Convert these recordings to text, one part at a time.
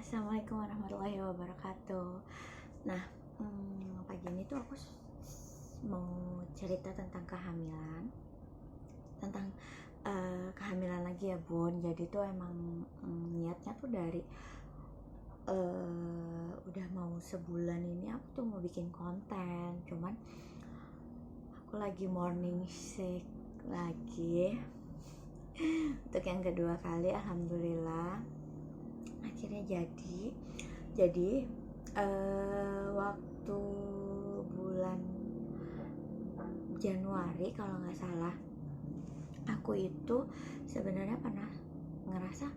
Assalamualaikum warahmatullahi wabarakatuh. Nah, pagi ini tuh aku mau cerita tentang kehamilan, tentang kehamilan lagi ya Bun. Jadi tuh emang niatnya tuh dari udah mau sebulan ini aku tuh mau bikin konten, cuman aku lagi morning sick lagi untuk yang kedua kali. Alhamdulillah akhirnya jadi waktu bulan Januari kalau nggak salah, aku itu sebenarnya pernah ngerasa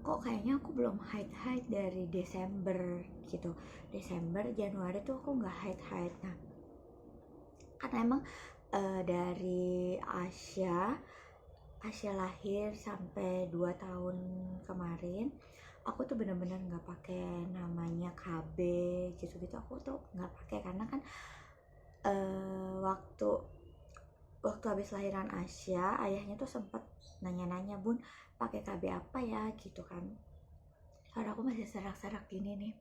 kok kayaknya aku belum haid dari Desember gitu. Desember, Januari tuh aku nggak haid. Nah, karena emang dari Asya lahir sampai 2 tahun kemarin aku tuh bener-bener nggak pakai namanya KB gitu-gitu. Aku tuh nggak pakai karena kan waktu habis lahiran Asya, ayahnya tuh sempet nanya-nanya, Bun pakai KB apa ya gitu kan, karena aku masih serak-serak gini nih.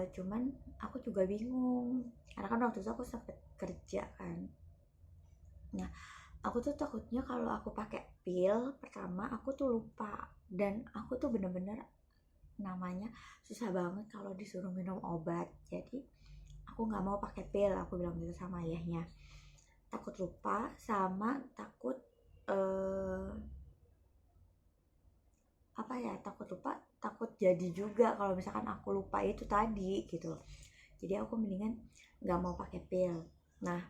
Cuman aku juga bingung karena kan waktu itu aku sempet kerja kan. Nah, aku tuh takutnya kalau aku pakai pil pertama aku tuh lupa, dan aku tuh bener-bener namanya susah banget kalau disuruh minum obat. Jadi aku nggak mau pakai pil, aku bilang gitu sama ayahnya. Takut lupa sama takut takut jadi juga kalau misalkan aku lupa itu tadi gitu. Jadi aku mendingan nggak mau pakai pil. Nah,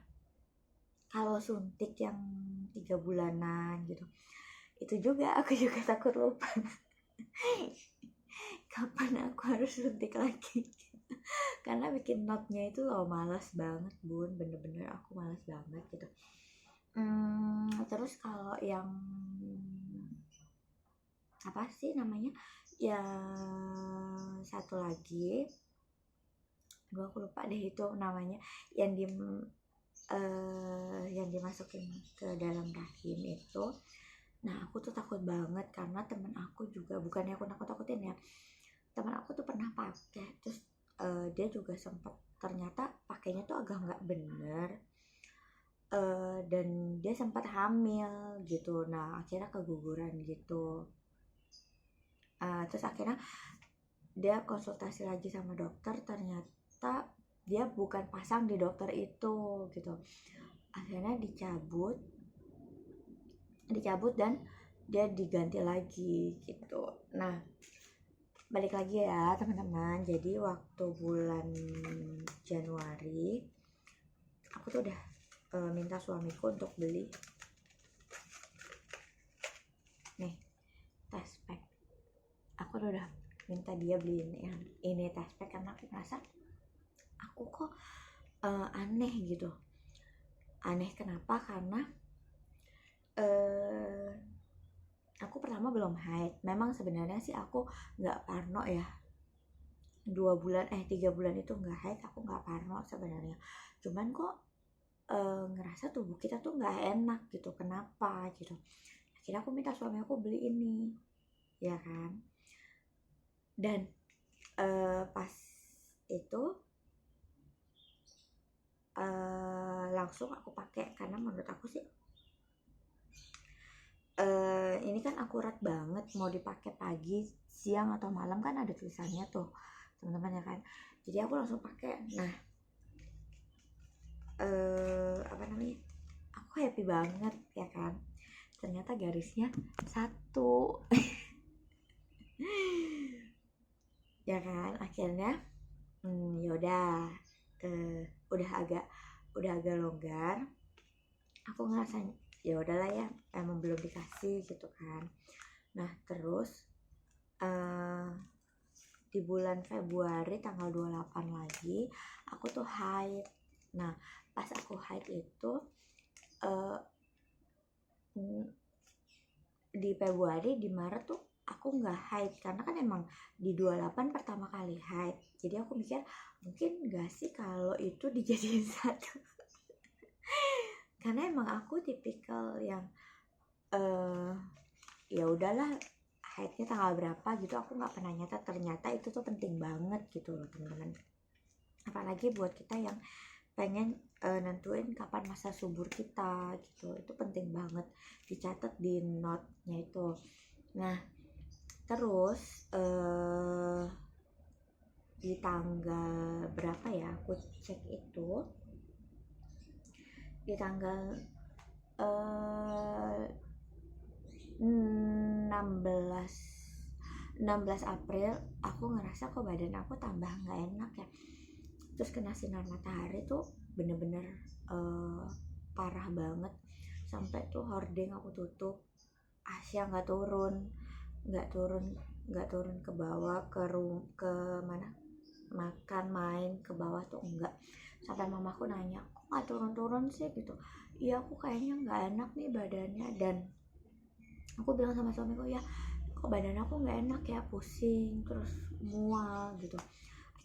kalau suntik yang 3 bulanan gitu, itu juga aku juga takut lupa kapan aku harus suntik lagi. Karena bikin notnya itu loh malas banget Bun, bener-bener aku malas banget gitu. Terus kalau yang apa sih namanya, yang satu lagi, aku lupa deh itu namanya, yang dimasukin ke dalam rahim itu. Nah, aku tuh takut banget karena temen aku juga, bukannya aku nakut-nakutin ya, temen aku tuh pernah pakai, terus dia juga sempat ternyata pakainya tuh agak nggak bener, dan dia sempat hamil gitu. Nah, akhirnya keguguran gitu. Terus akhirnya dia konsultasi lagi sama dokter, ternyata dia bukan pasang di dokter itu gitu. Akhirnya dicabut dan dia diganti lagi gitu. Nah, balik lagi ya teman-teman. Jadi waktu bulan Januari aku tuh udah minta suamiku untuk beli nih test pack. Aku udah minta dia beliin yang ini test pack karena aku merasa aku kok aneh gitu. Aneh kenapa? Karena aku pertama belum haid. Memang sebenarnya sih aku nggak parno ya, 3 bulan itu nggak haid, aku nggak parno sebenarnya. Cuman kok ngerasa tubuh kita tuh nggak enak gitu, kenapa gitu. Akhirnya aku minta suami aku beli ini, ya kan. Dan pas itu langsung aku pakai karena menurut aku sih ini kan akurat banget, mau dipakai pagi, siang atau malam kan ada tulisannya tuh teman-teman ya kan. Jadi aku langsung pakai. Nah, aku happy banget ya kan. Ternyata garisnya 1 ya kan. Akhirnya yaudah, udah agak longgar. Aku ngerasain ya udahlah ya, emang belum dikasih gitu kan. Nah, terus di bulan Februari tanggal 28 lagi aku tuh haid. Nah, pas aku haid itu di Februari, di Maret tuh aku nggak haid karena kan emang di 28 pertama kali haid. Jadi aku mikir mungkin nggak sih kalau itu dijadiin 1 karena emang aku tipikal yang ya udahlah, haidnya tanggal berapa gitu, aku nggak pernah nyatet. Ternyata itu tuh penting banget gitu loh teman-teman, apalagi buat kita yang pengen nentuin kapan masa subur kita gitu. Itu penting banget dicatat di note-nya itu. Nah terus di tanggal berapa ya, aku cek itu di tanggal 16 April aku ngerasa kok badan aku tambah nggak enak ya. Terus kena sinar matahari tuh bener-bener parah banget, sampai tuh hordeng aku tutup. Asya nggak turun ke bawah, ke mana, makan main ke bawah tuh enggak. Sampai mamaku nanya, kok nggak turun-turun sih gitu. Iya aku kayaknya nggak enak nih badannya. Dan aku bilang sama suamiku, ya kok badan aku nggak enak ya, pusing terus mual gitu.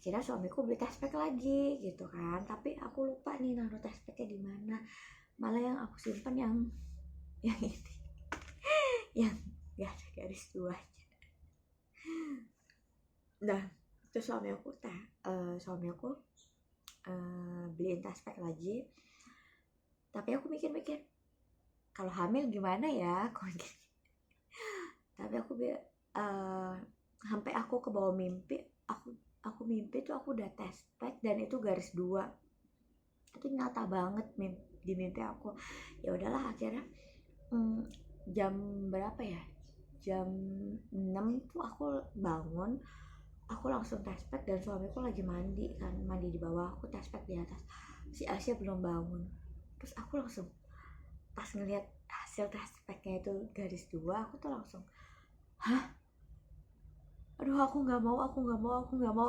Akhirnya suamiku beli test pack lagi gitu kan, tapi aku lupa nih naruh test packnya di mana. Malah yang aku simpen yang ini yang gak ada garis duanya. Nah terus suami aku beliin test pack lagi. Tapi aku mikir-mikir, kalau hamil gimana ya, tapi aku sampai aku ke bawah mimpi, aku mimpi tuh aku udah test pack dan itu garis 2. Itu nyata banget di mimpi aku. Ya udahlah akhirnya jam berapa ya, jam 6 tuh aku bangun, aku langsung test pack dan suamiku lagi mandi kan, mandi di bawah, aku test pack di atas. Si Asia belum bangun. Terus aku langsung pas ngeliat hasil test packnya itu garis 2, aku tuh langsung aduh aku nggak mau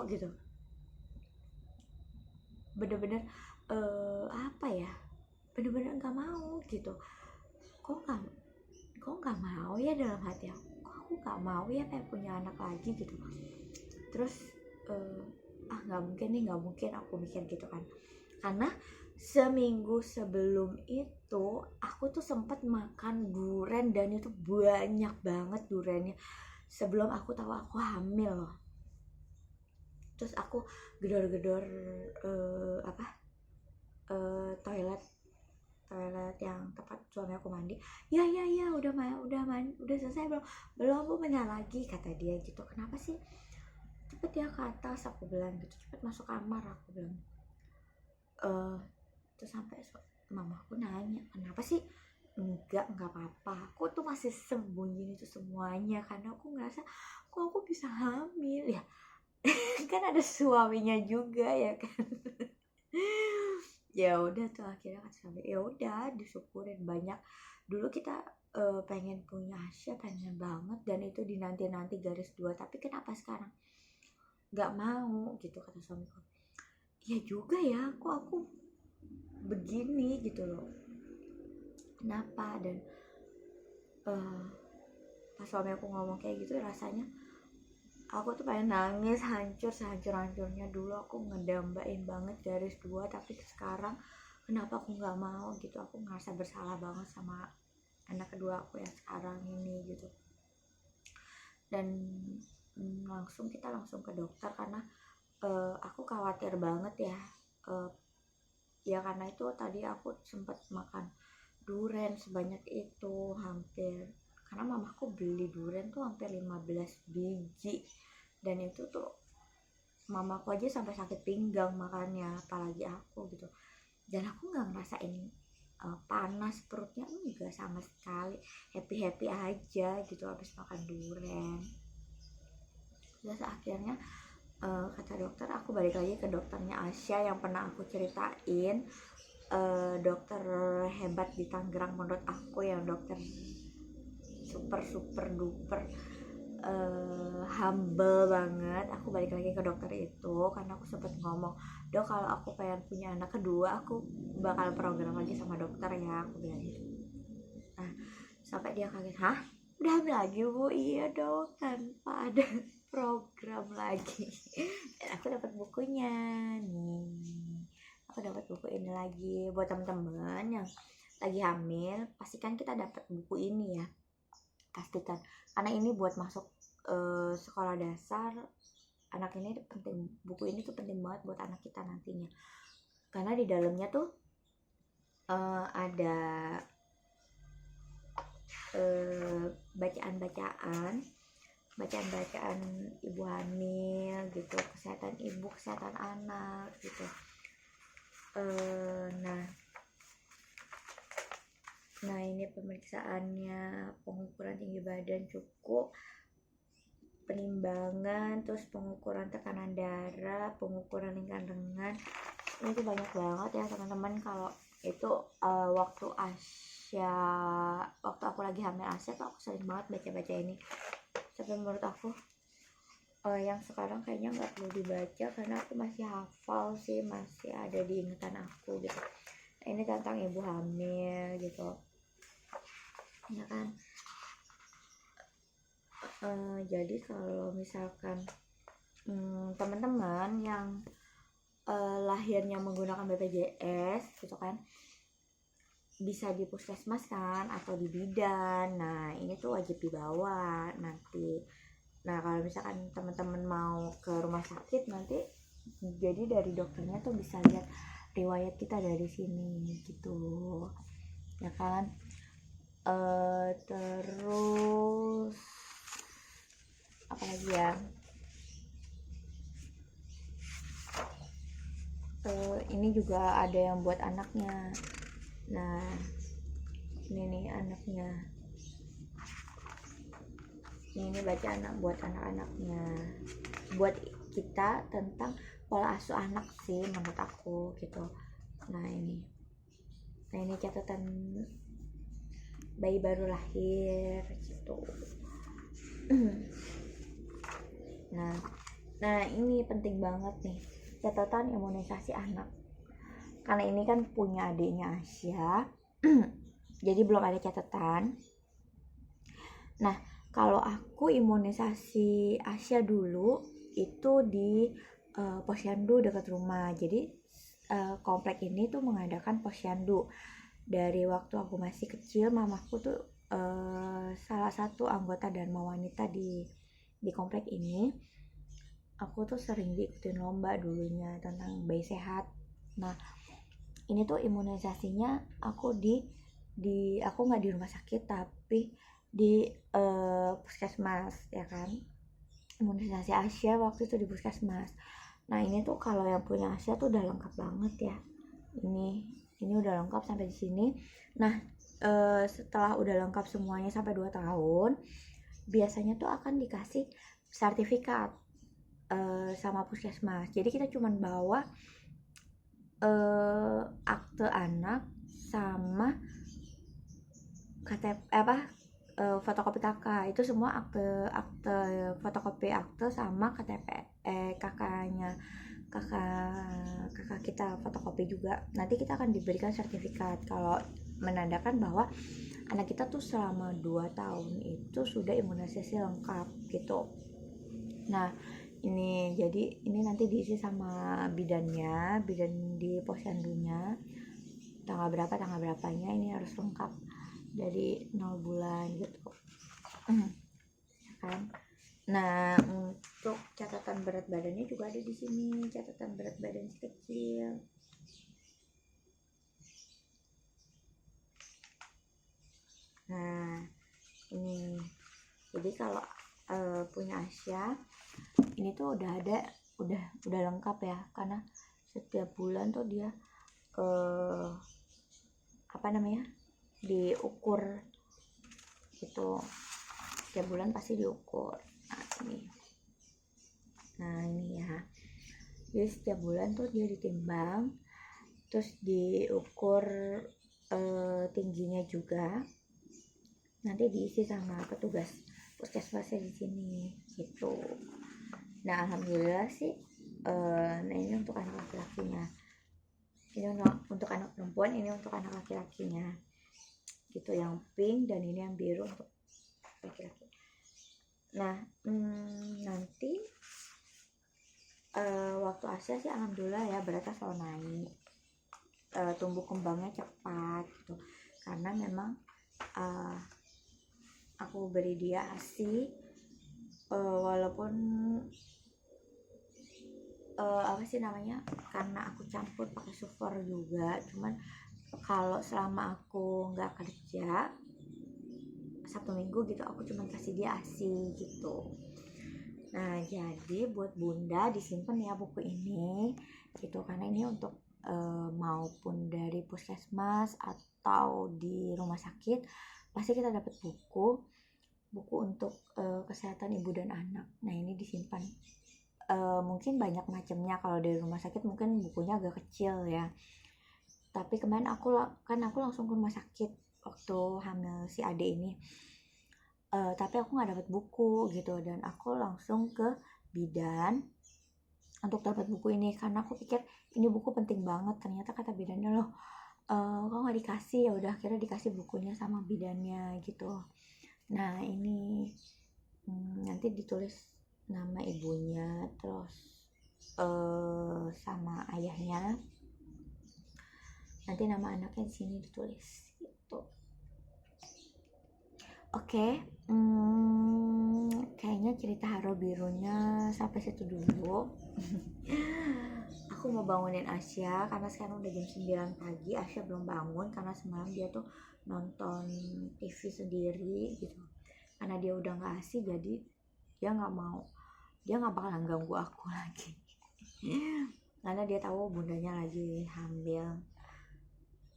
gitu. Bener-bener apa ya, bener-bener nggak mau gitu. Kok nggak mau ya, dalam hati aku, kok aku nggak mau ya kayak punya anak lagi gitu. Terus nggak mungkin aku mikir gitu kan, karena seminggu sebelum itu aku tuh sempat makan durian dan itu banyak banget duriannya, sebelum aku tahu aku hamil loh. Terus aku gedor-gedor toilet yang tempat suami aku mandi. Ya udah selesai belum Bu, benar lagi kata dia gitu. Kenapa sih cepet ya ke atas, aku bilang gitu, cepet masuk kamar aku bilang. Terus sampai mamaku nanya, kenapa sih? Enggak apa-apa, aku tuh masih sembunyiin itu semuanya karena aku ngerasa kok aku bisa hamil ya. Kan ada suaminya juga ya kan. Ya udah tuh akhirnya kan suami, ya udah disyukurin. Banyak dulu kita pengen punya Asya, pengen banget, dan itu dinanti garis 2, tapi kenapa sekarang nggak mau gitu, kata suamiku. Ya juga ya, kok aku begini gitu loh, kenapa. Dan pas suami aku ngomong kayak gitu, rasanya aku tuh pengen nangis sehancur-hancurnya. Dulu aku ngedambain banget garis 2, tapi sekarang kenapa aku nggak mau gitu. Aku ngerasa bersalah banget sama anak kedua aku yang sekarang ini gitu. Dan kita langsung ke dokter karena aku khawatir banget ya. Ya karena itu tadi aku sempat makan durian sebanyak itu, hampir, karena mamaku beli durian tuh hampir 15 biji, dan itu tuh mamaku aja sampai sakit pinggang makannya, apalagi aku gitu. Dan aku nggak ngerasain panas perutnya, enggak sama sekali, happy aja gitu habis makan durian. Terus akhirnya kata dokter, aku balik lagi ke dokternya Asya yang pernah aku ceritain, dokter hebat di Tangerang menurut aku, yang dokter super duper humble banget. Aku balik lagi ke dokter itu karena aku sempat ngomong, dok kalau aku pengen punya anak kedua aku bakal program lagi sama dokter ya, aku bilang gitu. Nah sampai dia kaget, hah udah hamil lagi Bu? Iya dok, tanpa ada program lagi. Dan aku dapat bukunya nih, aku dapat buku ini lagi. Buat teman-teman yang lagi hamil, pastikan kita dapat buku ini ya. pastikan, karena ini buat masuk sekolah dasar. Anak ini penting, buku ini tuh penting banget buat anak kita nantinya, karena di dalamnya tuh ada bacaan-bacaan ibu hamil gitu, kesehatan ibu, kesehatan anak gitu. Nah ini pemeriksaannya, pengukuran tinggi badan cukup, penimbangan, terus pengukuran tekanan darah, pengukuran lingkaran lengan. Ini tuh banyak banget ya teman-teman. Kalau itu waktu aku lagi hamil Asia tuh aku sering banget baca ini, sampai menurut aku yang sekarang kayaknya nggak perlu dibaca karena aku masih hafal sih, masih ada di ingatan aku gitu. Ini tentang ibu hamil gitu ya kan. Jadi kalau misalkan teman-teman yang lahirnya menggunakan BPJS gitu kan, bisa di puskesmas kan atau di bidan. Nah ini tuh wajib dibawa nanti. Nah kalau misalkan teman-teman mau ke rumah sakit nanti, jadi dari dokternya tuh bisa lihat riwayat kita dari sini gitu ya kan. Terus apa lagi ya, ini juga ada yang buat anaknya. Nah ini nih anaknya, ini baca anak buat anak-anaknya, buat kita tentang pola asuh anak sih menurut aku gitu. Nah ini catatan bayi baru lahir gitu. Nah ini penting banget nih, catatan imunisasi anak, karena ini kan punya adiknya Asia. Jadi belum ada catatan. Nah kalau aku imunisasi Asia dulu itu di posyandu dekat rumah. Jadi komplek ini tuh mengadakan posyandu. Dari waktu aku masih kecil, mamaku tuh salah satu anggota Dharma Wanita di komplek ini. Aku tuh sering diikutin lomba dulunya tentang bayi sehat. Nah ini tuh imunisasinya aku aku nggak di rumah sakit tapi di puskesmas ya kan. Imunisasi Asia waktu itu di puskesmas. Nah ini tuh kalau yang punya Asia tuh udah lengkap banget ya. Ini udah lengkap sampai di sini. Nah setelah udah lengkap semuanya sampai 2 tahun, biasanya tuh akan dikasih sertifikat sama puskesmas. Jadi kita cuman bawa akte anak sama KTP fotokopi kakak. Itu semua akte fotokopi akte sama KTP kakak kita fotokopi juga. Nanti kita akan diberikan sertifikat kalau menandakan bahwa anak kita tuh selama 2 tahun itu sudah imunisasi lengkap gitu. Nah ini jadi ini nanti diisi sama bidan di posyandunya, tanggal berapanya ini harus lengkap dari 0 bulan gitu kan. Nah untuk catatan berat badannya juga ada di sini, catatan berat badan si kecil. Nah ini jadi kalau punya Asia ini tuh udah lengkap ya, karena setiap bulan tuh dia diukur gitu, setiap bulan pasti diukur. Nah ini ya, jadi setiap bulan tuh dia ditimbang, terus diukur tingginya juga, nanti diisi sama petugas puskesmasnya di sini gitu. Nah alhamdulillah sih nah ini untuk anak laki-lakinya, ini untuk anak perempuan, ini untuk anak laki-lakinya gitu, yang pink, dan ini yang biru untuk laki-laki. Nah nanti waktu Asia sih alhamdulillah ya beratnya selalu naik, tumbuh kembangnya cepat gitu, karena memang aku beri dia ASI, walaupun apa sih namanya, karena aku campur pakai sulfur juga. Cuman kalau selama aku nggak kerja Sabtu Minggu gitu, aku cuman kasih dia ASI gitu. Nah, jadi buat bunda disimpan ya buku ini gitu, karena ini untuk maupun dari puskesmas atau di rumah sakit pasti kita dapat buku untuk kesehatan ibu dan anak. Nah, ini disimpan mungkin banyak macamnya. Kalau dari rumah sakit mungkin bukunya agak kecil ya, tapi kemarin aku langsung ke rumah sakit waktu hamil si ade ini, tapi aku nggak dapat buku gitu, dan aku langsung ke bidan untuk dapat buku ini karena aku pikir ini buku penting banget. Ternyata kata bidannya, loh kok nggak dikasih. Ya udah, akhirnya dikasih bukunya sama bidannya gitu. Nah, ini nanti ditulis nama ibunya, terus sama ayahnya, nanti nama anaknya di sini ditulis gitu. Oke, kayaknya cerita Haro Birunya sampai situ dulu. Aku mau bangunin Asya karena sekarang udah jam 9 pagi. Asya belum bangun karena semalam dia tuh nonton TV sendiri gitu. Karena dia udah gak asik, jadi dia gak bakalan ganggu aku lagi. Karena dia tahu bundanya lagi hamil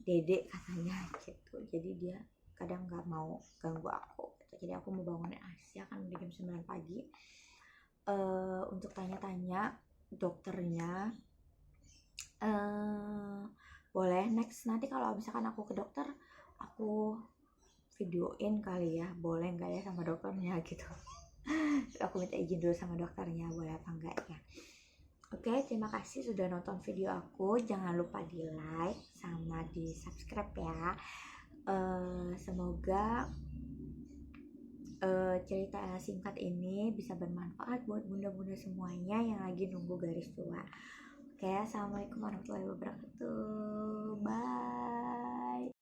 dedek katanya gitu, jadi dia kadang nggak mau ganggu aku gitu. Jadi aku mau bangunin Asya kan udah jam 9 pagi untuk tanya-tanya dokternya. Boleh next nanti kalau misalkan aku ke dokter aku videoin kali ya, boleh nggak ya sama dokternya gitu. Aku minta izin dulu sama dokternya boleh apa enggak ya. Oke, terima kasih sudah nonton video aku. Jangan lupa di like sama di subscribe ya. Semoga cerita singkat ini bisa bermanfaat buat bunda-bunda semuanya yang lagi nunggu garis tua. Oke, assalamualaikum warahmatullahi wabarakatuh. Bye.